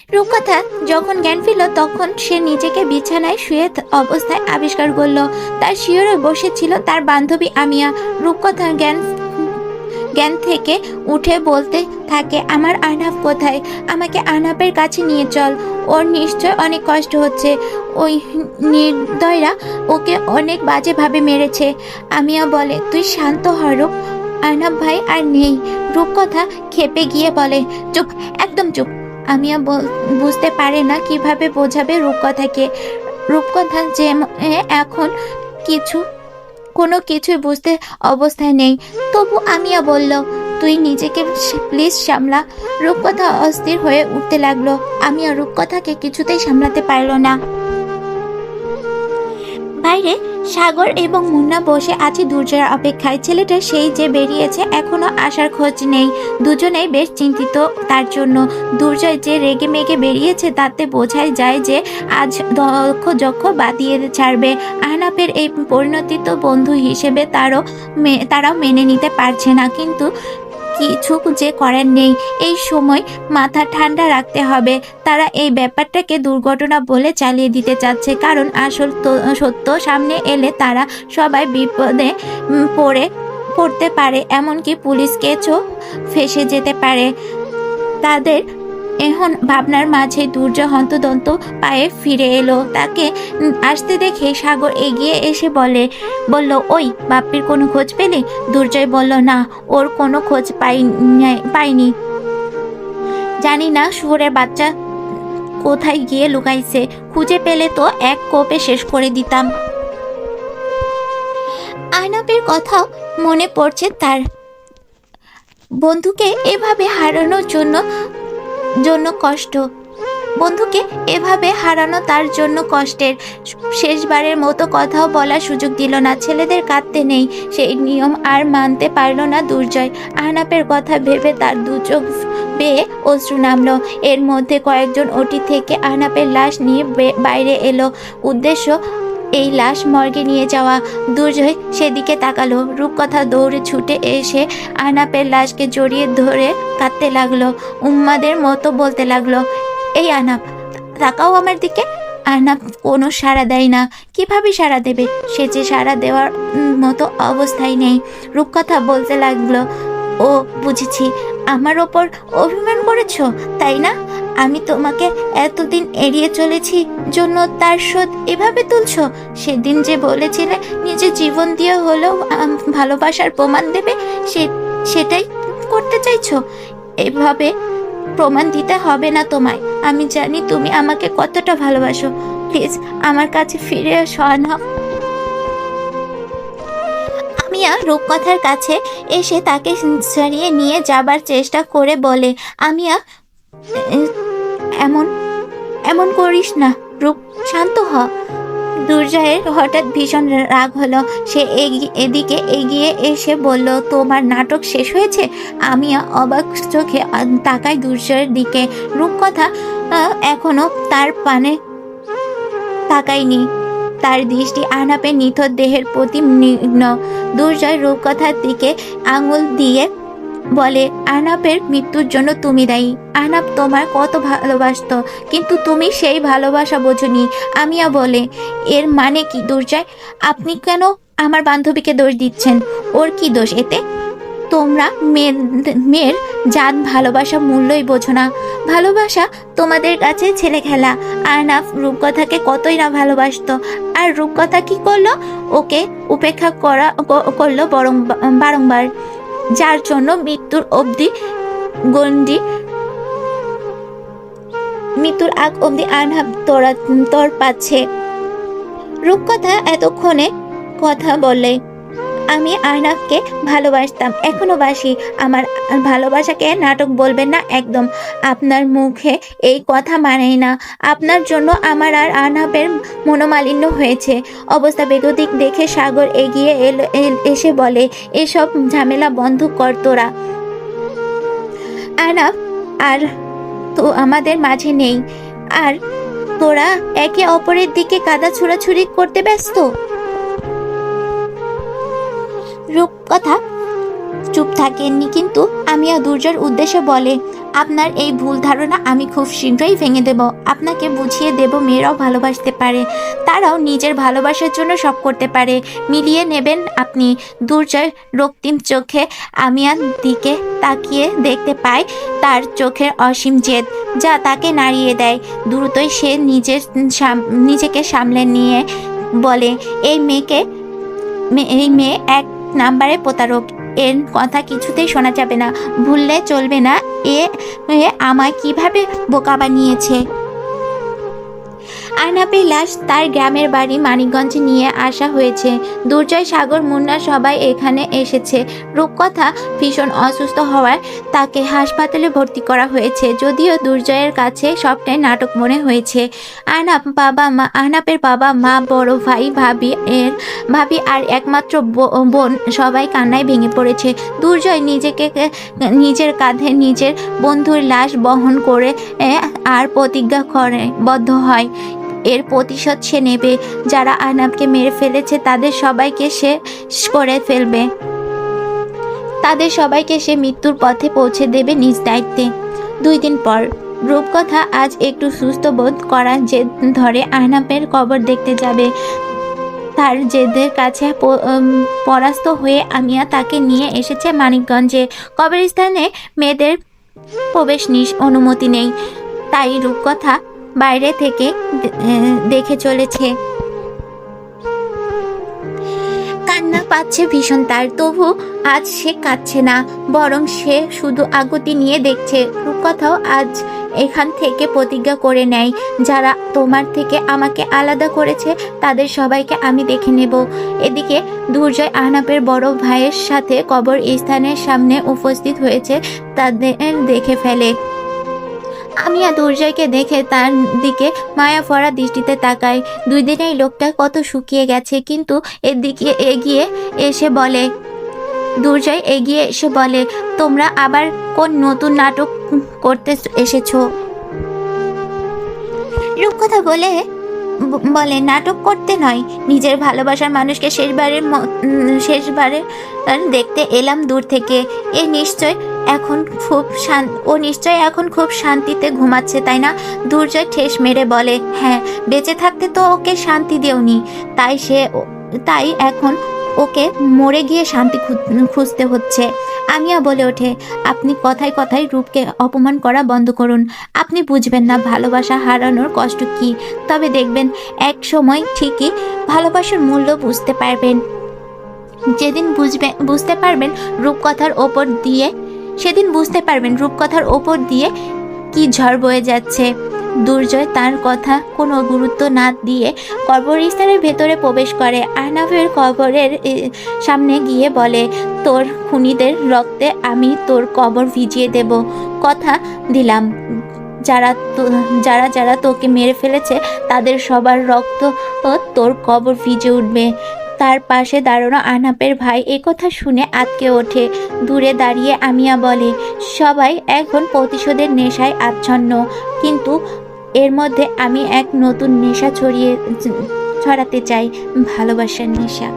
রূপকথা যখন জ্ঞান ফিরল তখন সে নিজেকে বিছানায় শুয়ে অবস্থায় আবিষ্কার করলো তার শিয়রে বসেছিল তার বান্ধবী আমিয়া। রূপকথা জ্ঞান জ্ঞান থেকে উঠে বলতে থাকে, আমার আহনাফ কোথায়? আমাকে আহনাফের কাছে নিয়ে চল, ওর নিশ্চয় অনেক কষ্ট হচ্ছে। ওই নির্দয়রা ওকে অনেক বাজেভাবে মেরেছে। আমিয়া বলে, তুই শান্ত হ রূপ, আহনাফ ভাই আর নেই। রূপকথা খেপে গিয়ে বলে, চুপ, একদম চুপ। আমিয়া বুঝতে পারে না কিভাবে বোঝাবে রূপকথাকে। রূপকথা যে এখন কিছু কোনো কিছুই বুঝতে অবস্থায় নেই। তবু আমিয়া বলল, তুই নিজেকে প্লিজ সামলা। রূপকথা অস্থির হয়ে উঠতে লাগলো। আমিয়া রূপকথাকে কিছুতেই সামলাতে পারল না। বাইরে সাগর এবং মুন্না বসে আছে দুর্জয়ের অপেক্ষায়। ছেলেটা সেই যে বেরিয়েছে, এখনো আসার খোঁজ নেই। দুজনেই বেশ চিন্তিত তার জন্য। দুর্জয় যে রেগে মেগে বেরিয়েছে তাতে বোঝাই যায় যে আজ দক্ষ যক্ষ বাতিয়ে ছাড়বে। আহনাফের এই পরিণতি তো বন্ধু হিসেবে তারাও মেনে নিতে পারছে না, কিন্তু কিছু যে করার নেই। এই সময় মাথা ঠান্ডা রাখতে হবে। তারা এই ব্যাপারটাকে দুর্ঘটনা বলে চালিয়ে দিতে চাচ্ছে, কারণ আসল সত্য সামনে এলে তারা সবাই বিপদে পড়তে পারে, এমনকি পুলিশ কেসও ফেঁসে যেতে পারে। তাদের এখন ভাবনার মাঝে দুর্জয় হন্তদন্ত পায়ে ফিরে এলো। তাকে আসতে দেখে সাগর এগিয়ে এসে বলল, ওই বাপ্পির কোনো খোঁজ পেলে? দুর্জয় বলল, না, ওর কোনো খোঁজ পাইনি। জানি না শুয়োরের বাচ্চা কোথায় গিয়ে লুকাইছে। খুঁজে পেলে তো এক কোপে শেষ করে দিতাম। আহনাফের কথাও মনে পড়ছে তার। বন্ধুকে এভাবে হারানোর জন্য কষ্ট। বন্ধুকে এভাবে হারানো তার জন্য কষ্টের। শেষবারের মতো কথাও বলার সুযোগ দিল না। ছেলেদের কাঁদতে নেই, সেই নিয়ম আর মানতে পারল না দুর্জয়। আহনাফের কথা ভেবে তার দু চোখ বেয়ে অশ্রু নামলো। এর মধ্যে কয়েকজন ওটি থেকে আহনাফের লাশ নিয়ে বাইরে এলো। উদ্দেশ্য এই লাশ মর্গে নিয়ে যাওয়া। দুর্জয় সেদিকে তাকালো। রূপকথা দৌড়ে ছুটে এসে আহনাফের লাশকে জড়িয়ে ধরে কাঁদতে লাগলো। উম্মাদের মতো বলতে লাগলো, এই আহনাফ, তাকাও আমার দিকে। আহনাফ কোনো সাড়া দেয় না। কিভাবে সাড়া দেবে? সে যে সাড়া দেওয়ার মতো অবস্থায় নেই। রূপকথা বলতে লাগলো, ও বুঝেছি, আমার ওপর অভিমান করেছ, তাই না? আমি তোমাকে এতদিন এড়িয়ে চলেছি জন্য তার শোধ এভাবে তুলছ? সেদিন যে বলেছিলে নিজে জীবন দিয়ে হলেও ভালোবাসার প্রমাণ দেবে, সেটাই করতে চাইছো? এভাবে প্রমাণ দিতে হবে না তোমায়। আমি জানি তুমি আমাকে কতটা ভালোবাসো। প্লিজ আমার কাছে ফিরে এসো আহনাফ। আমিয়া রূপকথার কাছে এসে তাকে সরিয়ে নিয়ে যাবার চেষ্টা করে বলে, আমিয়া, এমন এমন করিস না রূপ, শান্ত হ। দুর্জয়ের হঠাৎ ভীষণ রাগ হলো। সে এদিকে এগিয়ে এসে বলল, তোমার নাটক শেষ হয়েছে? আমিয়া অবাক চোখে তাকায় দুর্জয়ের দিকে। রূপকথা এখনো তার পানে তাকায়নি। তার দৃষ্টি আহনাফের নিথর দেহের প্রতি নিগ্ন। দুর্জয় রূপকথার দিকে আঙুল দিয়ে বলে, আহনাফের মৃত্যুর জন্য তুমি দায়ী। আহনাফ তোমার কত ভালোবাসতো, কিন্তু তুমি সেই ভালোবাসা বোঝনি। আমিয়া বলে, এর মানে কি দুর্জয়? আপনি কেন আমার বান্ধবীকে দোষ দিচ্ছেন? ওর কি দোষ এতে? তোমরা মেয়ের জাত ভালোবাসা মূল্যই বোঝো না। ভালোবাসা তোমাদের কাছে ছেলে খেলা। আহনাফ রূপকথাকে কতই না ভালোবাসতো, আর রূপকথা কি করলো? ওকে উপেক্ষা করলো বারংবার, যার জন্য মৃত্যুর আগ অবধি আহনাফ তোর পাচ্ছে। রূপকথা এতক্ষণে কথা বলে, আমি আহনাফকে ভালোবাসতাম, এখনো বাসি। আমার ভালোবাসাকে নাটক বলবেন না একদম। আপনার মুখে এই কথা মানেই না। আপনার জন্য আমার আর আহনাফের মনোমালিন্য হয়েছে। অবস্থা বেগতিক দেখে সাগর এগিয়ে এসে বলে, এসব ঝামেলা বন্ধ কর তোরা। আহনাফ আর তো আমাদের মাঝে নেই, আর তোরা একে অপরের দিকে কাদা ছুড়াছুড়ি করতে ব্যস্ত। রূপকথা চুপ থাকেননি, কিন্তু আমিয়া দুর্জয়ের উদ্দেশ্যে বলে, আপনার এই ভুল ধারণা আমি খুব শীঘ্রই ভেঙে দেব। আপনাকে বুঝিয়ে দেব মেয়েরাও ভালোবাসতে পারে, তারাও নিজের ভালোবাসার জন্য সব করতে পারে। মিলিয়ে নেবেন আপনি। দুর্জয় রক্তিম চোখে আমিয়ার দিকে তাকিয়ে দেখতে পায় তার চোখের অসীম জেদ, যা তাকে নাড়িয়ে দেয়। দ্রুতই সে নিজেকে সামলে নিয়ে বলে, এই মেয়ে এক নাম্বারে প্রতারক। এর কথা কিছুতেই শোনা যাবে না, ভুললে চলবে না। এ আমায় কিভাবে বোকা বানিয়েছে। আহনাফের লাশ তার গ্রামের বাড়ি মানিকগঞ্জে নিয়ে আসা হয়েছে। দুর্জয়, সাগর, মুন্না সবাই এখানে এসেছে। রূপকথা ভীষণ অসুস্থ হওয়ায় তাকে হাসপাতালে ভর্তি করা হয়েছে। যদিও দুর্জয়ের কাছে সবটাই নাটক মনে হয়েছে। আহনাফের বাবা মা, বড় ভাই, ভাবি আর একমাত্র বোন সবাই কান্নায় ভেঙে পড়েছে। দুর্জয় নিজের কাঁধে নিজের বন্ধুর লাশ বহন করে আর প্রতিজ্ঞা করে বদ্ধ হয়, এর প্রতিশোধ সে নেবে। যারা আহনাফকে মেরে ফেলেছে তাদের সবাইকে সে মৃত্যুর পথে পৌঁছে দেবে নিজ দায়িত্বে। 2 দিন পর রূপকথা আজ একটু সুস্থ বোধ করার জেদ ধরে আহনাফের কবর দেখতে যাবে। তার জেদের কাছে পরাস্ত হয়ে আমিয়া তাকে নিয়ে এসেছে মানিকগঞ্জে। কবরস্থানে মেয়েদের প্রবেশ অনুমতি নেই, তাই রূপকথা বাইরে থেকে দেখে চলেছে। কান্না পাচ্ছে ভীষণ তার, তবু আজ সে কাঁদছে না, বরং সে শুধু আকুতি নিয়ে দেখছে। রূপকথাও আজ এখান থেকে প্রতিজ্ঞা করে নেয়, যারা তোমার থেকে আমাকে আলাদা করেছে তাদের সবাইকে আমি দেখে নেব। এদিকে দুর্জয় আহনাফের বড় ভাইয়ের সাথে কবর স্থানের সামনে উপস্থিত হয়েছে, তাদের দেখে ফেলে। আমিয়া দুর্জয়কে দেখে তার দিকে মায়া ভরা দৃষ্টিতে তাকায়। 2 দিনে এই লোকটা কত শুকিয়ে গেছে। কিন্তু দুর্জয় এগিয়ে এসে বলে, তোমরা আবার কোন নতুন নাটক করতে এসেছো? রূপকথা বলে, নাটক করতে নয়, নিজের ভালোবাসার মানুষকে শেষবারে দেখতে এলাম দূর থেকে। ও নিশ্চয় এখন খুব শান্তিতে ঘুমাচ্ছে, তাই না? দুর্জয় ঠেস মেরে বলে, হ্যাঁ, বেঁচে থাকতে তো ওকে শান্তি দেওনি, তাই এখন ওকে মরে গিয়ে শান্তি খুঁজতে হচ্ছে। আমিয়া বলে ওঠে, আপনি কথায় কথায় রূপকে অপমান করা বন্ধ করুন। আপনি বুঝবেন না ভালোবাসা হারানোর কষ্ট কি। তবে দেখবেন এক সময় ঠিকই ভালোবাসার মূল্য বুঝতে পারবেন। সেদিন বুঝতে পারবেন রূপকথার ওপর দিয়ে কি ঝড় বয়ে যাচ্ছে। দুর্জয় তার কথা কোনো গুরুত্ব না দিয়ে কবরস্থানের ভেতরে প্রবেশ করে। আহনাফের কবরের সামনে গিয়ে বলে, তোর খুনিদের রক্তে আমি তোর কবর ভিজিয়ে দেব। কথা দিলাম, যারা তোকে মেরে ফেলেছে তাদের সবার রক্ত তোর কবর ভিজে উঠবে। তার পাশে দাঁড়ানো আহনাফের ভাই একথা শুনে আঁতকে ওঠে। দূরে দাঁড়িয়ে আমিয়া বলে, সবাই এখন প্রতিশোধের নেশায় আচ্ছন্ন, কিন্তু এর মধ্যে আমি এক নতুন নেশা ছড়াতে চাই, ভালোবাসার নেশা।